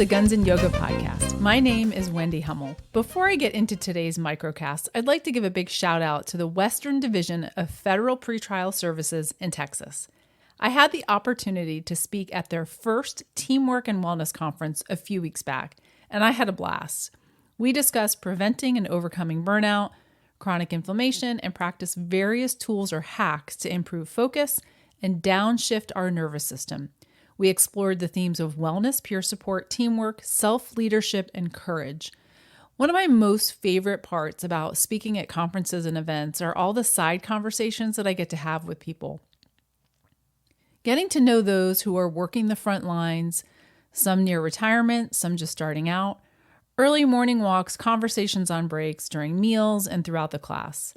the Guns and Yoga podcast. My name is Wendy Hummel. Before I get into today's microcast, I'd like to give a big shout out to the Western Division of Federal Pretrial Services in Texas. I had the opportunity to speak at their first Teamwork and Wellness Conference a few weeks back, and I had a blast. We discussed preventing and overcoming burnout, chronic inflammation, and practice various tools or hacks to improve focus and downshift our nervous system. We explored the themes of wellness, peer support, teamwork, self-leadership, and courage. One of my most favorite parts about speaking at conferences and events are all the side conversations that I get to have with people. Getting to know those who are working the front lines, some near retirement, some just starting out, early morning walks, conversations on breaks, during meals, and throughout the class.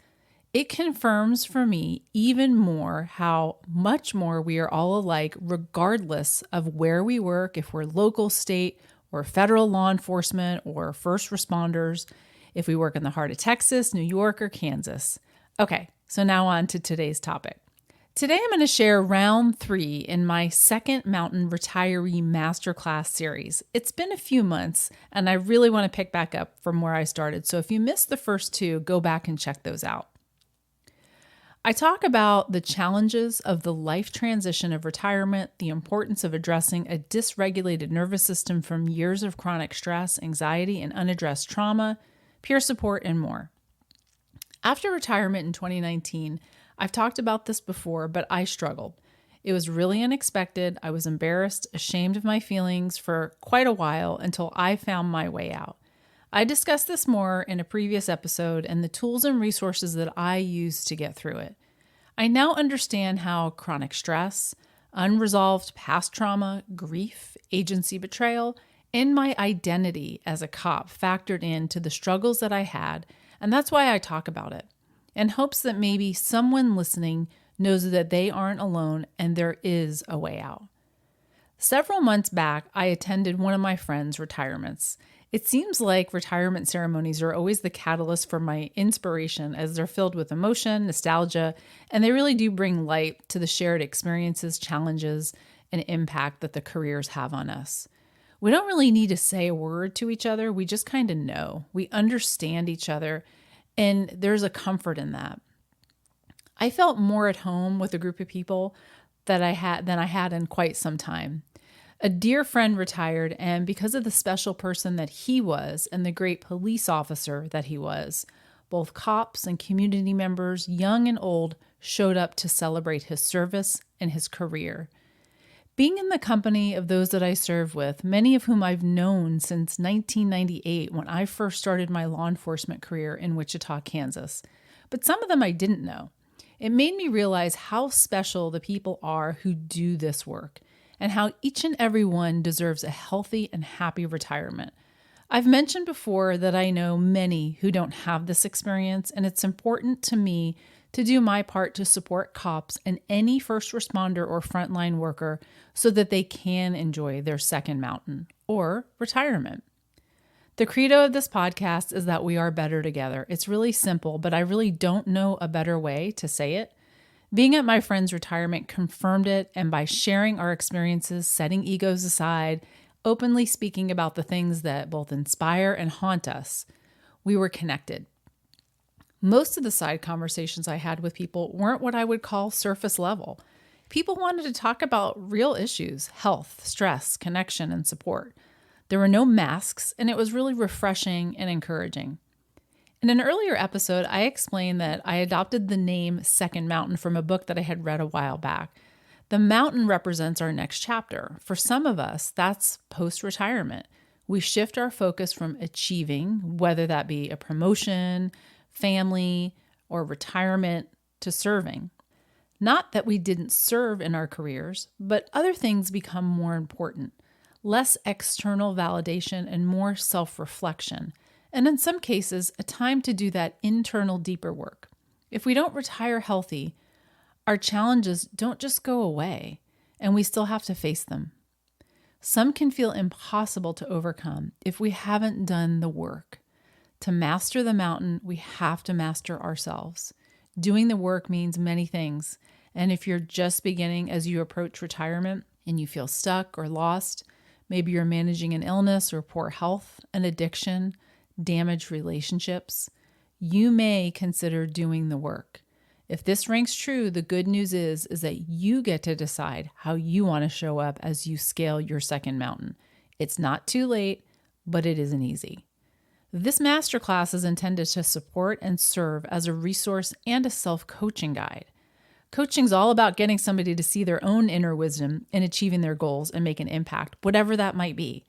It confirms for me even more how much more we are all alike regardless of where we work, if we're local, state, or federal law enforcement, or first responders, if we work in the heart of Texas, New York, or Kansas. Okay, so now on to today's topic. Today I'm going to share round 3 in my second Mountain Retiree Masterclass series. It's been a few months, and I really want to pick back up from where I started, so if you missed the first 2, go back and check those out. I talk about the challenges of the life transition of retirement, the importance of addressing a dysregulated nervous system from years of chronic stress, anxiety, and unaddressed trauma, peer support, and more. After retirement in 2019, I've talked about this before, but I struggled. It was really unexpected. I was embarrassed, ashamed of my feelings for quite a while until I found my way out. I discussed this more in a previous episode and the tools and resources that I used to get through it. I now understand how chronic stress, unresolved past trauma, grief, agency betrayal, and my identity as a cop factored into the struggles that I had, and that's why I talk about it, in hopes that maybe someone listening knows that they aren't alone and there is a way out. Several months back, I attended one of my friends' retirements. It seems like retirement ceremonies are always the catalyst for my inspiration as they're filled with emotion, nostalgia, and they really do bring light to the shared experiences, challenges, and impact that the careers have on us. We don't really need to say a word to each other. We just kind of know. We understand each other, and there's a comfort in that. I felt more at home with a group of people than I had in quite some time. A dear friend retired, and because of the special person that he was and the great police officer that he was, both cops and community members, young and old, showed up to celebrate his service and his career. Being in the company of those that I serve with, many of whom I've known since 1998 when I first started my law enforcement career in Wichita, Kansas, but some of them I didn't know. It made me realize how special the people are who do this work, and how each and every one deserves a healthy and happy retirement. I've mentioned before that I know many who don't have this experience, and it's important to me to do my part to support cops and any first responder or frontline worker so that they can enjoy their second mountain or retirement. The credo of this podcast is that we are better together. It's really simple, but I really don't know a better way to say it. Being at my friend's retirement confirmed it, and by sharing our experiences, setting egos aside, openly speaking about the things that both inspire and haunt us, we were connected. Most of the side conversations I had with people weren't what I would call surface level. People wanted to talk about real issues, health, stress, connection, and support. There were no masks, and it was really refreshing and encouraging. In an earlier episode, I explained that I adopted the name Second Mountain from a book that I had read a while back. The mountain represents our next chapter. For some of us, that's post-retirement. We shift our focus from achieving, whether that be a promotion, family, or retirement, to serving. Not that we didn't serve in our careers, but other things become more important. Less external validation and more self-reflection. And in some cases, a time to do that internal, deeper work. If we don't retire healthy, our challenges don't just go away, and we still have to face them. Some can feel impossible to overcome if we haven't done the work. To master the mountain, we have to master ourselves. Doing the work means many things, and if you're just beginning as you approach retirement and you feel stuck or lost, Maybe you're managing an illness or poor health, an addiction, damaged relationships. You may consider doing the work. If this rings true, the good news is that you get to decide how you want to show up as you scale your second mountain. It's not too late, but it isn't easy. This masterclass is intended to support and serve as a resource and a self-coaching guide. Coaching is all about getting somebody to see their own inner wisdom in achieving their goals and make an impact, whatever that might be.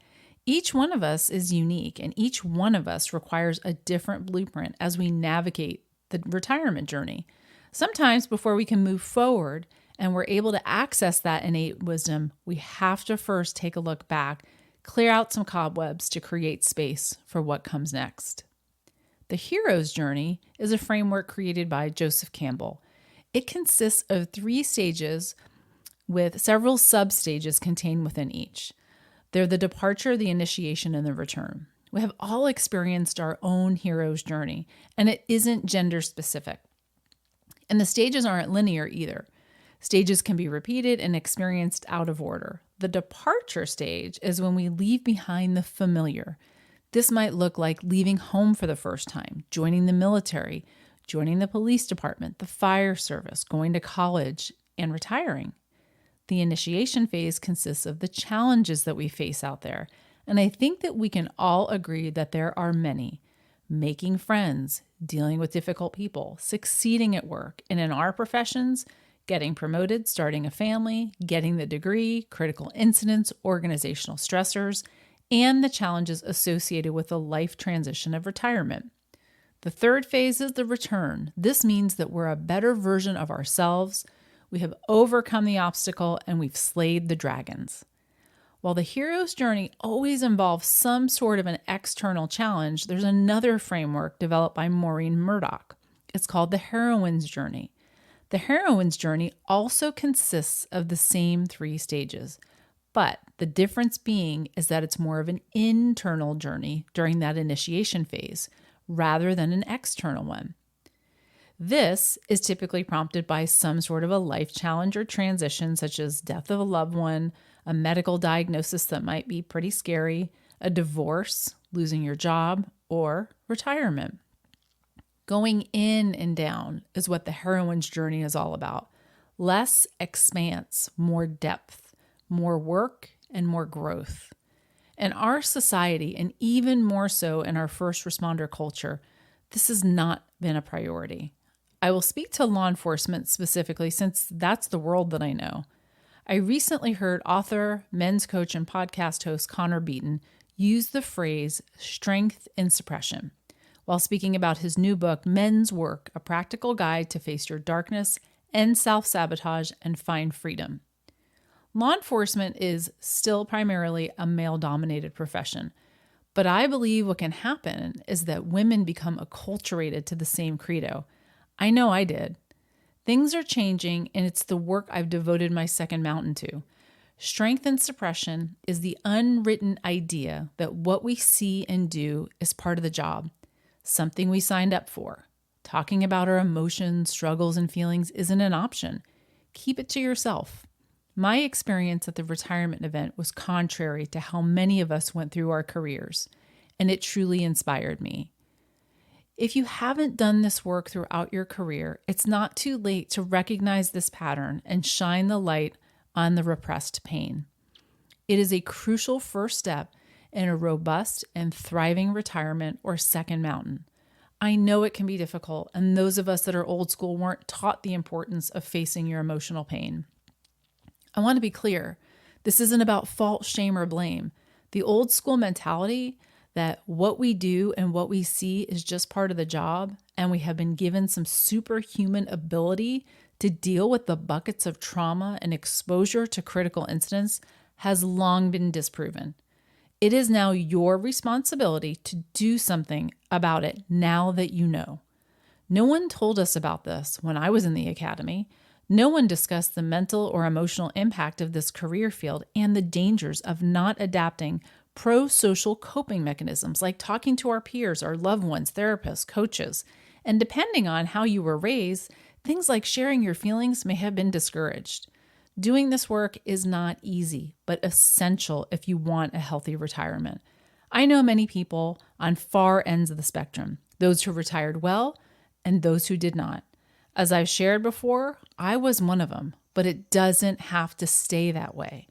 Each one of us is unique, and each one of us requires a different blueprint as we navigate the retirement journey. Sometimes before we can move forward and we're able to access that innate wisdom, we have to first take a look back, clear out some cobwebs to create space for what comes next. The hero's journey is a framework created by Joseph Campbell. It consists of 3 stages with several sub-stages contained within each. They're the departure, the initiation, and the return. We have all experienced our own hero's journey, and it isn't gender specific. And the stages aren't linear either. Stages can be repeated and experienced out of order. The departure stage is when we leave behind the familiar. This might look like leaving home for the first time, joining the military, joining the police department, the fire service, going to college, and retiring. The initiation phase consists of the challenges that we face out there. And I think that we can all agree that there are many. Making friends, dealing with difficult people, succeeding at work, and in our professions, getting promoted, starting a family, getting the degree, critical incidents, organizational stressors, and the challenges associated with the life transition of retirement. The third phase is the return. This means that we're a better version of ourselves. We have overcome the obstacle and we've slayed the dragons. While the hero's journey always involves some sort of an external challenge, there's another framework developed by Maureen Murdoch. It's called the heroine's journey. The heroine's journey also consists of the same 3 stages, but the difference being is that it's more of an internal journey during that initiation phase rather than an external one. This is typically prompted by some sort of a life challenge or transition, such as death of a loved one, a medical diagnosis that might be pretty scary, a divorce, losing your job, or retirement. Going in and down is what the heroine's journey is all about. Less expanse, more depth, more work, and more growth. In our society, and even more so in our first responder culture, this has not been a priority. I will speak to law enforcement specifically since that's the world that I know. I recently heard author, men's coach, and podcast host Connor Beaton use the phrase strength in suppression while speaking about his new book, Men's Work, A Practical Guide to Face Your Darkness, End Self-Sabotage, and Find Freedom. Law enforcement is still primarily a male-dominated profession, but I believe what can happen is that women become acculturated to the same credo. I know I did. Things are changing, and it's the work I've devoted my second mountain to. Strength and suppression is the unwritten idea that what we see and do is part of the job, something we signed up for. Talking about our emotions, struggles, and feelings isn't an option. Keep it to yourself. My experience at the retirement event was contrary to how many of us went through our careers, and it truly inspired me. If you haven't done this work throughout your career, it's not too late to recognize this pattern and shine the light on the repressed pain. It is a crucial first step in a robust and thriving retirement or second mountain. I know it can be difficult, and those of us that are old school weren't taught the importance of facing your emotional pain. I want to be clear. This isn't about fault, shame, or blame. The old school mentality that what we do and what we see is just part of the job, and we have been given some superhuman ability to deal with the buckets of trauma and exposure to critical incidents, has long been disproven. It is now your responsibility to do something about it now that you know. No one told us about this when I was in the academy. No one discussed the mental or emotional impact of this career field and the dangers of not adapting pro-social coping mechanisms like talking to our peers, our loved ones, therapists, coaches. And depending on how you were raised, things like sharing your feelings may have been discouraged. Doing this work is not easy, but essential if you want a healthy retirement. I know many people on far ends of the spectrum, those who retired well and those who did not. As I've shared before, I was one of them, but it doesn't have to stay that way.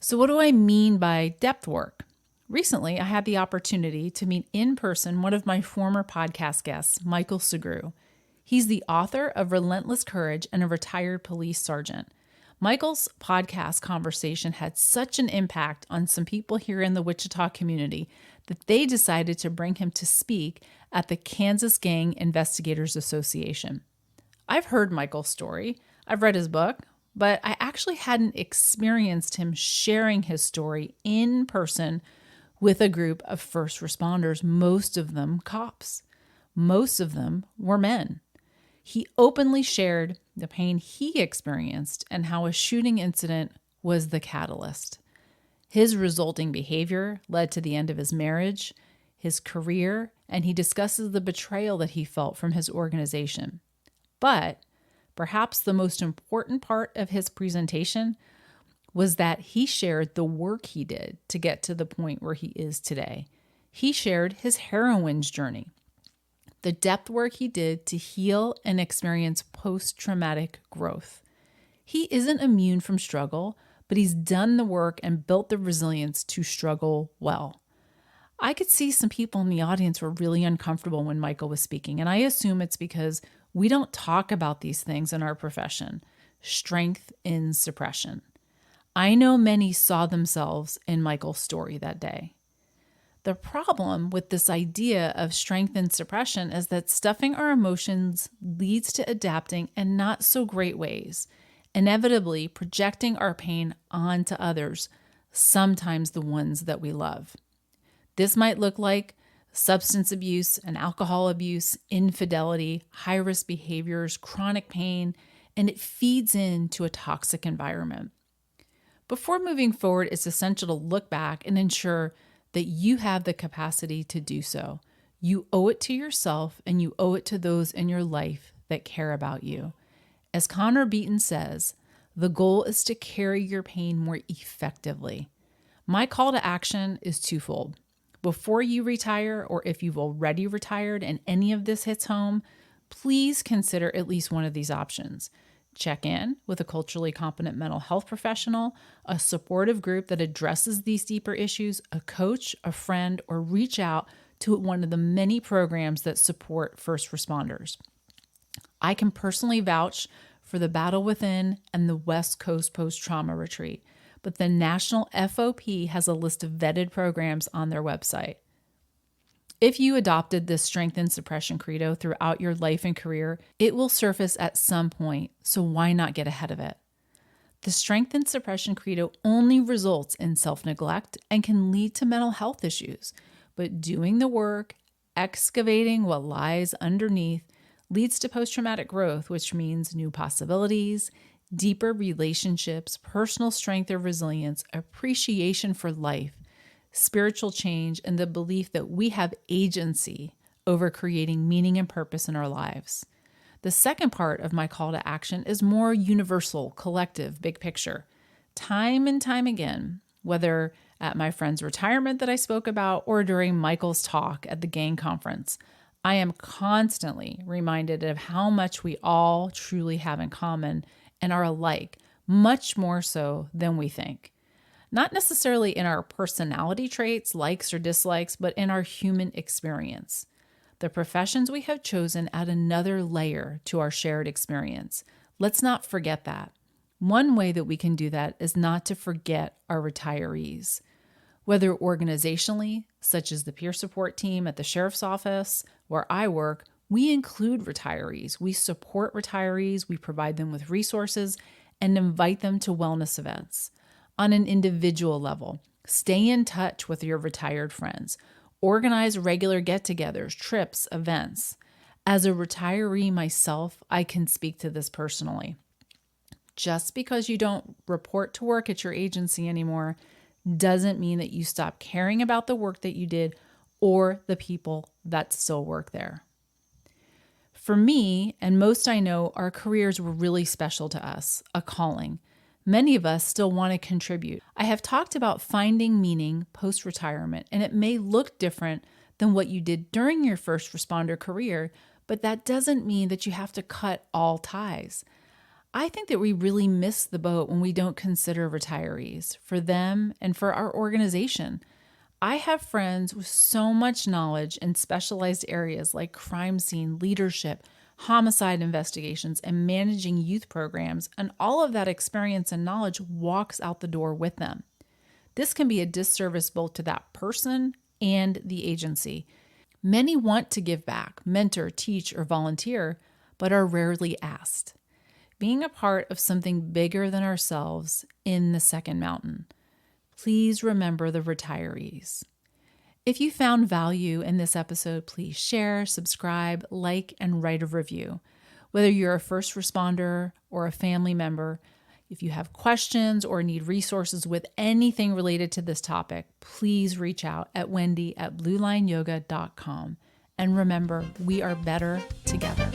So what do I mean by depth work? Recently, I had the opportunity to meet in person one of my former podcast guests, Michael Segru. He's the author of Relentless Courage and a retired police sergeant. Michael's podcast conversation had such an impact on some people here in the Wichita community that they decided to bring him to speak at the Kansas Gang Investigators Association. I've heard Michael's story, I've read his book, but I actually hadn't experienced him sharing his story in person with a group of first responders, most of them cops. Most of them were men. He openly shared the pain he experienced and how a shooting incident was the catalyst. His resulting behavior led to the end of his marriage, his career, and he discusses the betrayal that he felt from his organization. But perhaps the most important part of his presentation was that he shared the work he did to get to the point where he is today. He shared his heroine's journey, the depth work he did to heal and experience post-traumatic growth. He isn't immune from struggle, but he's done the work and built the resilience to struggle well. I could see some people in the audience were really uncomfortable when Michael was speaking, and I assume it's because we don't talk about these things in our profession. Strength in suppression. I know many saw themselves in Michael's story that day. The problem with this idea of strength in suppression is that stuffing our emotions leads to adapting in not so great ways, inevitably projecting our pain onto others, sometimes the ones that we love. This might look like substance abuse and alcohol abuse, infidelity, high-risk behaviors, chronic pain, and it feeds into a toxic environment. Before moving forward, it's essential to look back and ensure that you have the capacity to do so. You owe it to yourself and you owe it to those in your life that care about you. As Connor Beaton says, the goal is to carry your pain more effectively. My call to action is twofold. Before you retire, or if you've already retired and any of this hits home, please consider at least one of these options. Check in with a culturally competent mental health professional, a supportive group that addresses these deeper issues, a coach, a friend, or reach out to one of the many programs that support first responders. I can personally vouch for the Battle Within and the West Coast Post-Trauma Retreat, but the National FOP has a list of vetted programs on their website. If you adopted this strength and suppression credo throughout your life and career, it will surface at some point, so why not get ahead of it? The strength and suppression credo only results in self-neglect and can lead to mental health issues, but doing the work, excavating what lies underneath, leads to post-traumatic growth, which means new possibilities, deeper relationships, personal strength or resilience, appreciation for life, spiritual change, and the belief that we have agency over creating meaning and purpose in our lives. The second part of my call to action is more universal, collective, big picture. Time and time again, whether at my friend's retirement that I spoke about or during Michael's talk at the gang conference, I am constantly reminded of how much we all truly have in common and are alike, much more so than we think. Not necessarily in our personality traits, likes or dislikes, but in our human experience. The professions we have chosen add another layer to our shared experience. Let's not forget that. One way that we can do that is not to forget our retirees. Whether organizationally, such as the peer support team at the sheriff's office, where I work, we include retirees. We support retirees, we provide them with resources, and invite them to wellness events. On an individual level, stay in touch with your retired friends. Organize regular get-togethers, trips, events. As a retiree myself, I can speak to this personally. Just because you don't report to work at your agency anymore doesn't mean that you stop caring about the work that you did or the people that still work there. For me, and most I know, our careers were really special to us, a calling. Many of us still want to contribute. I have talked about finding meaning post-retirement, and it may look different than what you did during your first responder career, but that doesn't mean that you have to cut all ties. I think that we really miss the boat when we don't consider retirees, for them and for our organization. I have friends with so much knowledge in specialized areas like crime scene, leadership, homicide investigations, and managing youth programs, and all of that experience and knowledge walks out the door with them. This can be a disservice both to that person and the agency. Many want to give back, mentor, teach, or volunteer, but are rarely asked. Being a part of something bigger than ourselves in the second mountain. Please remember the retirees. If you found value in this episode, please share, subscribe, like, and write a review. Whether you're a first responder or a family member, if you have questions or need resources with anything related to this topic, please reach out at wendy@bluelineyoga.com. And remember, we are better together.